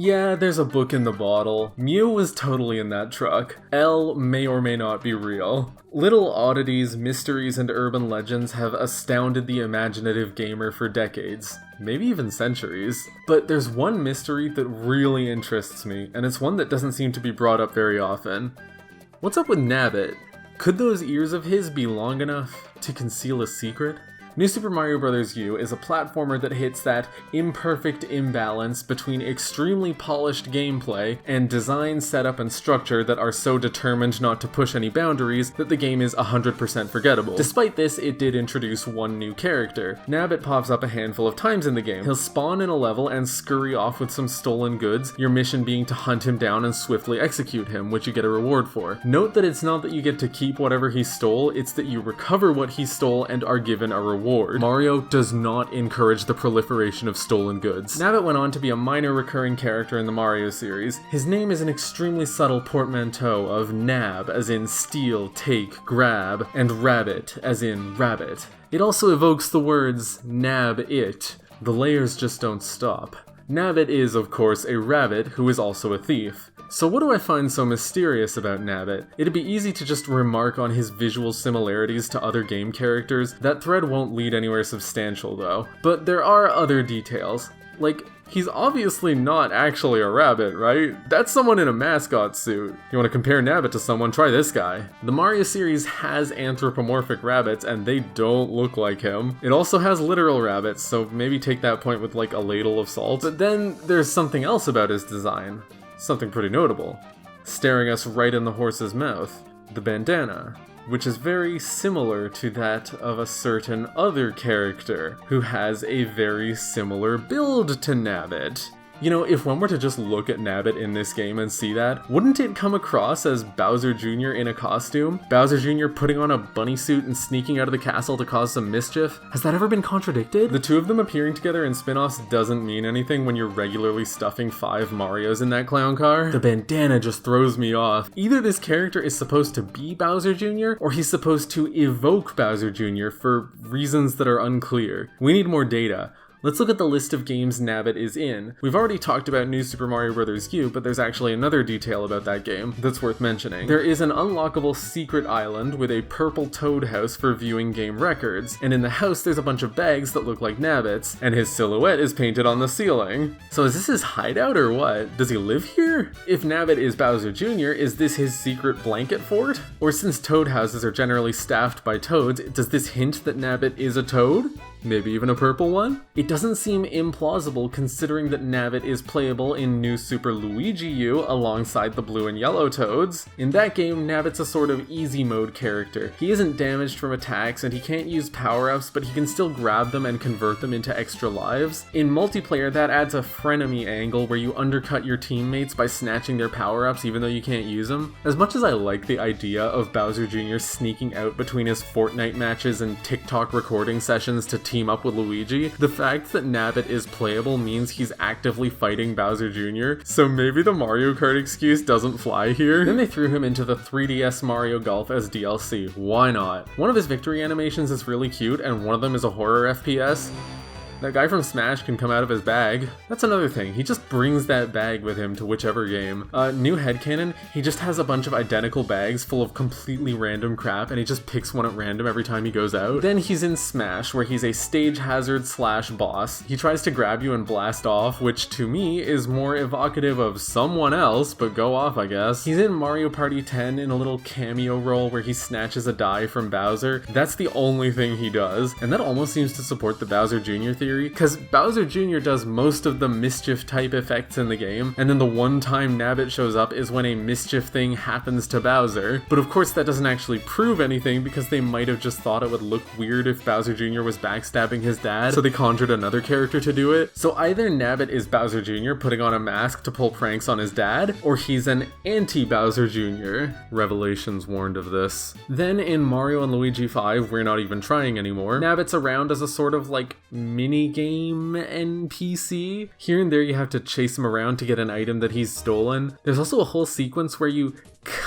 Yeah, there's a book in the bottle. Mew was totally in that truck. L may or may not be real. Little oddities, mysteries, and urban legends have astounded the imaginative gamer for decades, maybe even centuries. But there's one mystery that really interests me, and it's one that doesn't seem to be brought up very often. What's up with Nabbit? Could those ears of his be long enough to conceal a secret? New Super Mario Bros. U is a platformer that hits that imperfect imbalance between extremely polished gameplay and design, setup, and structure that are so determined not to push any boundaries that the game is 100% forgettable. Despite this, it did introduce one new character. Nabbit pops up a handful of times in the game. He'll spawn in a level and scurry off with some stolen goods, your mission being to hunt him down and swiftly execute him, which you get a reward for. Note that it's not that you get to keep whatever he stole, it's that you recover what he stole and are given a reward. Mario does not encourage the proliferation of stolen goods. Nabbit went on to be a minor recurring character in the Mario series. His name is an extremely subtle portmanteau of nab, as in steal, take, grab, and rabbit, as in rabbit. It also evokes the words nab it. The layers just don't stop. Nabbit is, of course, a rabbit who is also a thief. So what do I find so mysterious about Nabbit? It'd be easy to just remark on his visual similarities to other game characters. That thread won't lead anywhere substantial though. But there are other details. Like, he's obviously not actually a rabbit, right? That's someone in a mascot suit. You want to compare Nabbit to someone? Try this guy. The Mario series has anthropomorphic rabbits, and they don't look like him. It also has literal rabbits, so maybe take that point with like a ladle of salt. But then there's something else about his design. Something pretty notable. Staring us right in the horse's mouth. The bandana. Which is very similar to that of a certain other character, who has a very similar build to Nabbit. You know, if one were to just look at Nabbit in this game and see that, wouldn't it come across as Bowser Jr. in a costume? Bowser Jr. putting on a bunny suit and sneaking out of the castle to cause some mischief? Has that ever been contradicted? The two of them appearing together in spin-offs doesn't mean anything when you're regularly stuffing 5 Marios in that clown car. The bandana just throws me off. Either this character is supposed to be Bowser Jr., or he's supposed to evoke Bowser Jr. for reasons that are unclear. We need more data. Let's look at the list of games Nabbit is in. We've already talked about New Super Mario Bros. U, but there's actually another detail about that game that's worth mentioning. There is an unlockable secret island with a purple toad house for viewing game records, and in the house there's a bunch of bags that look like Nabbit's, and his silhouette is painted on the ceiling. So is this his hideout or what? Does he live here? If Nabbit is Bowser Jr., is this his secret blanket fort? Or since toad houses are generally staffed by toads, does this hint that Nabbit is a toad? Maybe even a purple one? It doesn't seem implausible considering that Nabbit is playable in New Super Luigi U alongside the blue and yellow toads. In that game, Nabbit's a sort of easy mode character. He isn't damaged from attacks and he can't use power-ups, but he can still grab them and convert them into extra lives. In multiplayer, that adds a frenemy angle where you undercut your teammates by snatching their power-ups even though you can't use them. As much as I like the idea of Bowser Jr. sneaking out between his Fortnite matches and TikTok recording sessions to team up with Luigi, the fact that Nabbit is playable means he's actively fighting Bowser Jr., so maybe the Mario Kart excuse doesn't fly here. Then they threw him into the 3DS Mario Golf as DLC. Why not? One of his victory animations is really cute, and one of them is a horror FPS. That guy from Smash can come out of his bag. That's another thing, he just brings that bag with him to whichever game. New headcanon, he just has a bunch of identical bags full of completely random crap and he just picks one at random every time he goes out. Then he's in Smash, where he's a stage hazard / boss. He tries to grab you and blast off, which to me is more evocative of someone else, but go off I guess. He's in Mario Party 10 in a little cameo role where he snatches a die from Bowser. That's the only thing he does, and that almost seems to support the Bowser Jr. theory. Because Bowser Jr. does most of the mischief type effects in the game, and then the one time Nabbit shows up is when a mischief thing happens to Bowser. But of course that doesn't actually prove anything because they might have just thought it would look weird if Bowser Jr. was backstabbing his dad, so they conjured another character to do it. So either Nabbit is Bowser Jr. putting on a mask to pull pranks on his dad, or he's an anti-Bowser Jr. Revelations warned of this. Then in Mario and Luigi 5, we're not even trying anymore, Nabbit's around as a sort of like mini game NPC. Here and there you have to chase him around to get an item that he's stolen. There's also a whole sequence where you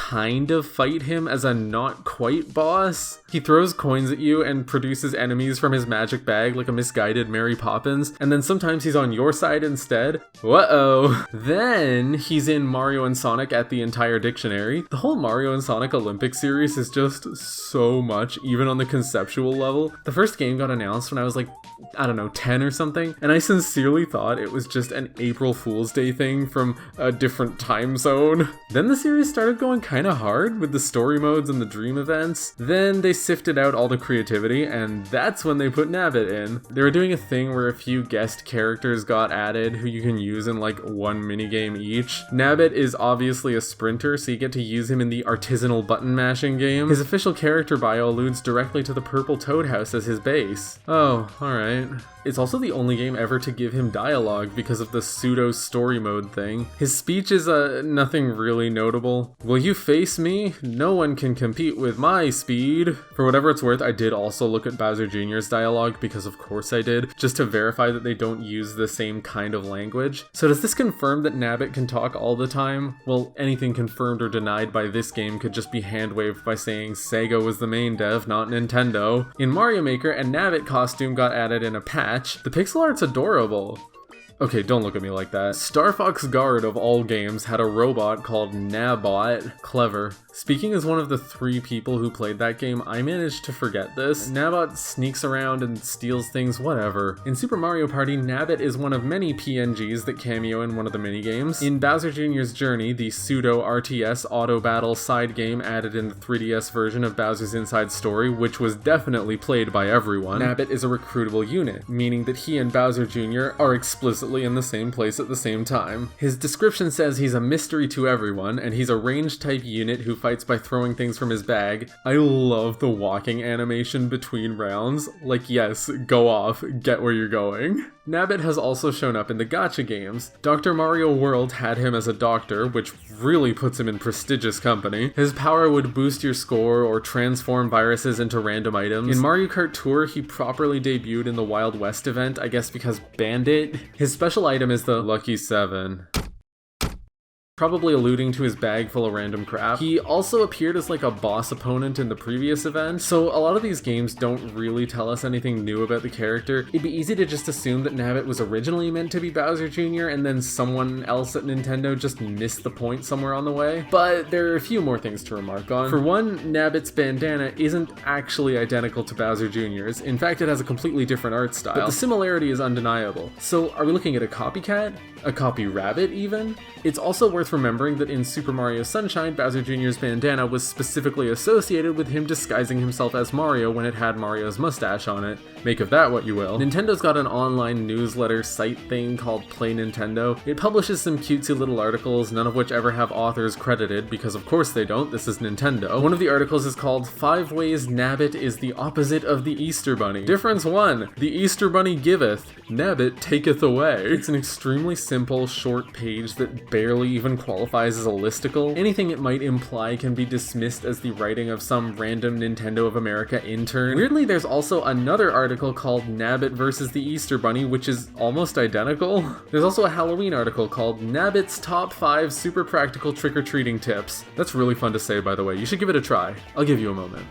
kind of fight him as a not quite boss. He throws coins at you and produces enemies from his magic bag like a misguided Mary Poppins, and then sometimes he's on your side instead. Whoa. Then he's in Mario and Sonic at the entire dictionary. The whole Mario and Sonic Olympic series is just so much, even on the conceptual level. The first game got announced when I was like, I don't know, 10 or something, and I sincerely thought it was just an April Fool's Day thing from a different time zone. Then the series started going kind of hard with the story modes and the dream events. Then they sifted out all the creativity, and that's when they put Nabbit in. They were doing a thing where a few guest characters got added who you can use in like one minigame each. Nabbit is obviously a sprinter, so you get to use him in the artisanal button mashing game. His official character bio alludes directly to the purple Toad House as his base. Oh, alright. It's also the only game ever to give him dialogue because of the pseudo story mode thing. His speech is nothing really notable. Will you face me? No one can compete with my speed. For whatever it's worth, I did also look at Bowser Jr.'s dialogue, because of course I did, just to verify that they don't use the same kind of language. So does this confirm that Nabbit can talk all the time? Well, anything confirmed or denied by this game could just be hand-waved by saying Sega was the main dev, not Nintendo. In Mario Maker, a Nabbit costume got added in a patch. The pixel art's adorable. Okay, don't look at me like that. Star Fox Guard of all games had a robot called Nabbit. Clever. Speaking as one of the 3 people who played that game, I managed to forget this. Nabbit sneaks around and steals things, whatever. In Super Mario Party, Nabbit is one of many PNGs that cameo in one of the minigames. In Bowser Jr.'s Journey, the pseudo-RTS auto-battle side game added in the 3DS version of Bowser's Inside Story, which was definitely played by everyone, Nabbit is a recruitable unit, meaning that he and Bowser Jr. are explicitly in the same place at the same time. His description says he's a mystery to everyone, and he's a ranged type unit who fights by throwing things from his bag. I love the walking animation between rounds. Like, yes, go off, get where you're going. Nabbit has also shown up in the gacha games. Dr. Mario World had him as a doctor, which really puts him in prestigious company. His power would boost your score or transform viruses into random items. In Mario Kart Tour, he properly debuted in the Wild West event, I guess because Bandit. His special item is the Lucky 7. Probably alluding to his bag full of random crap. He also appeared as like a boss opponent in the previous event, so a lot of these games don't really tell us anything new about the character. It'd be easy to just assume that Nabbit was originally meant to be Bowser Jr. and then someone else at Nintendo just missed the point somewhere on the way. But there are a few more things to remark on. For one, Nabbit's bandana isn't actually identical to Bowser Jr.'s. In fact, it has a completely different art style, but the similarity is undeniable. So are we looking at a copycat? A copy rabbit, even? It's also worth remembering that in Super Mario Sunshine, Bowser Jr.'s bandana was specifically associated with him disguising himself as Mario when it had Mario's mustache on it. Make of that what you will. Nintendo's got an online newsletter site thing called Play Nintendo. It publishes some cutesy little articles, none of which ever have authors credited, because of course they don't, this is Nintendo. One of the articles is called 5 Ways Nabbit is the Opposite of the Easter Bunny. Difference 1. The Easter Bunny giveth, Nabbit taketh away. It's an extremely simple, short page that barely even qualifies as a listicle. Anything it might imply can be dismissed as the writing of some random Nintendo of America intern. Weirdly, there's also another article called Nabbit versus the Easter Bunny, which is almost identical. There's also a Halloween article called Nabbit's Top 5 Super Practical Trick-or-Treating Tips. That's really fun to say, by the way. You should give it a try. I'll give you a moment.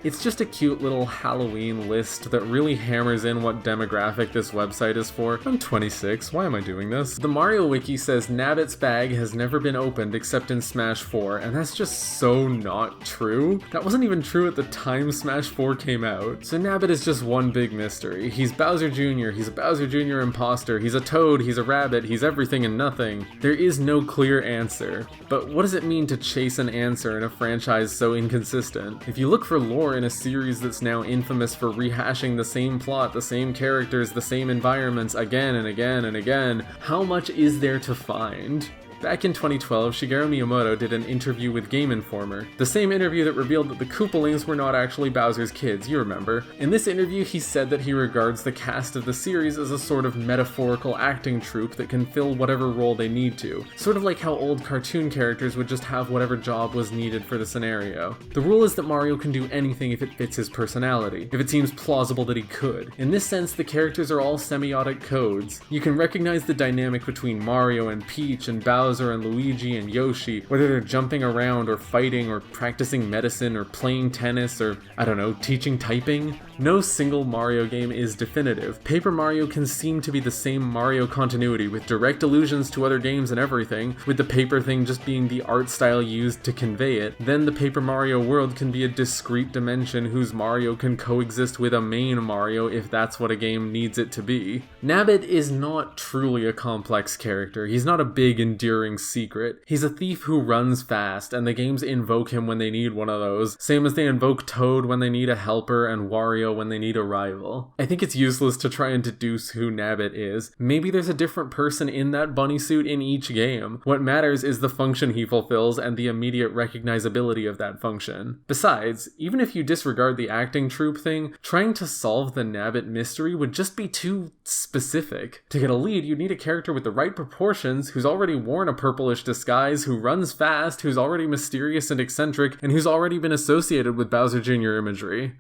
It's just a cute little Halloween list that really hammers in what demographic this website is for. I'm 26, why am I doing this? The Mario Wiki says Nabbit's bag has never been opened except in Smash 4, and that's just so not true. That wasn't even true at the time Smash 4 came out. So Nabbit is just one big mystery. He's Bowser Jr., he's a Bowser Jr. imposter, he's a toad, he's a rabbit, he's everything and nothing. There is no clear answer. But what does it mean to chase an answer in a franchise so inconsistent? If you look for lore in a series that's now infamous for rehashing the same plot, the same characters, the same environments again and again and again, how much is there to find? Back in 2012, Shigeru Miyamoto did an interview with Game Informer, the same interview that revealed that the Koopalings were not actually Bowser's kids, you remember. In this interview, he said that he regards the cast of the series as a sort of metaphorical acting troupe that can fill whatever role they need to, sort of like how old cartoon characters would just have whatever job was needed for the scenario. The rule is that Mario can do anything if it fits his personality, if it seems plausible that he could. In this sense, the characters are all semiotic codes. You can recognize the dynamic between Mario and Peach and Bowser Bowser and Luigi and Yoshi, whether they're jumping around or fighting or practicing medicine or playing tennis or, I don't know, teaching typing. No single Mario game is definitive. Paper Mario can seem to be the same Mario continuity with direct allusions to other games and everything, with the paper thing just being the art style used to convey it. Then the Paper Mario world can be a discrete dimension whose Mario can coexist with a main Mario if that's what a game needs it to be. Nabbit is not truly a complex character. He's not a big enduring secret. He's a thief who runs fast, and the games invoke him when they need one of those, same as they invoke Toad when they need a helper and Wario when they need a rival. I think it's useless to try and deduce who Nabbit is. Maybe there's a different person in that bunny suit in each game. What matters is the function he fulfills and the immediate recognizability of that function. Besides, even if you disregard the acting troupe thing, trying to solve the Nabbit mystery would just be too specific. To get a lead, you need a character with the right proportions, who's already worn a purplish disguise, who runs fast, who's already mysterious and eccentric, and who's already been associated with Bowser Jr. imagery.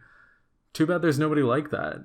Too bad there's nobody like that.